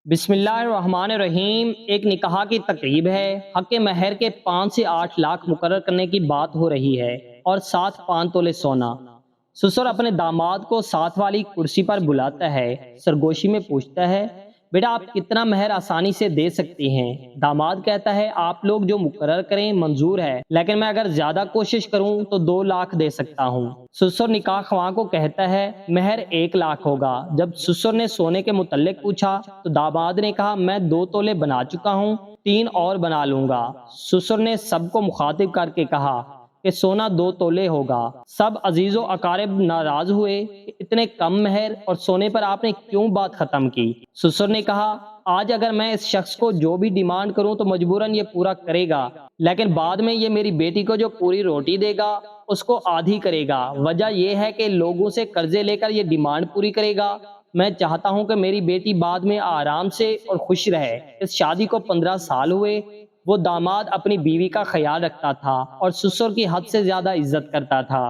بسم اللہ الرحمن الرحیم۔ ایک نکاح کی تقریب ہے۔ حق مہر کے 5 سے 8 لاکھ مقرر کرنے کی بات ہو رہی ہے اور ساتھ 5 تولے سونا۔ سسر اپنے داماد کو ساتھ والی کرسی پر بلاتا ہے، سرگوشی میں پوچھتا ہے، بیٹا آپ کتنا مہر آسانی سے دے سکتی ہیں؟ داماد کہتا ہے، آپ لوگ جو مقرر کریں منظور ہے، لیکن میں اگر زیادہ کوشش کروں تو 2 لاکھ دے سکتا ہوں۔ سسر نکاح خواہ کو کہتا ہے، مہر 1 لاکھ ہوگا۔ جب سسر نے سونے کے متعلق پوچھا تو داماد نے کہا، میں 2 تولے بنا چکا ہوں، 3 اور بنا لوں گا۔ سسر نے سب کو مخاطب کر کے کہا کہ سونا 2 تولے ہوگا۔ سب عزیز و اقارب ناراض ہوئے کہ اتنے کم مہر اور سونے پر آپ نے کیوں بات ختم کی؟ سسر نے کہا، آج اگر میں اس شخص کو جو بھی ڈیمانڈ کروں تو مجبوراً یہ پورا کرے گا، لیکن بعد میں یہ میری بیٹی کو جو پوری روٹی دے گا اس کو آدھی کرے گا۔ وجہ یہ ہے کہ لوگوں سے قرضے لے کر یہ ڈیمانڈ پوری کرے گا۔ میں چاہتا ہوں کہ میری بیٹی بعد میں آرام سے اور خوش رہے۔ اس شادی کو 15 سال ہوئے۔ وہ داماد اپنی بیوی کا خیال رکھتا تھا اور سسر کی حد سے زیادہ عزت کرتا تھا۔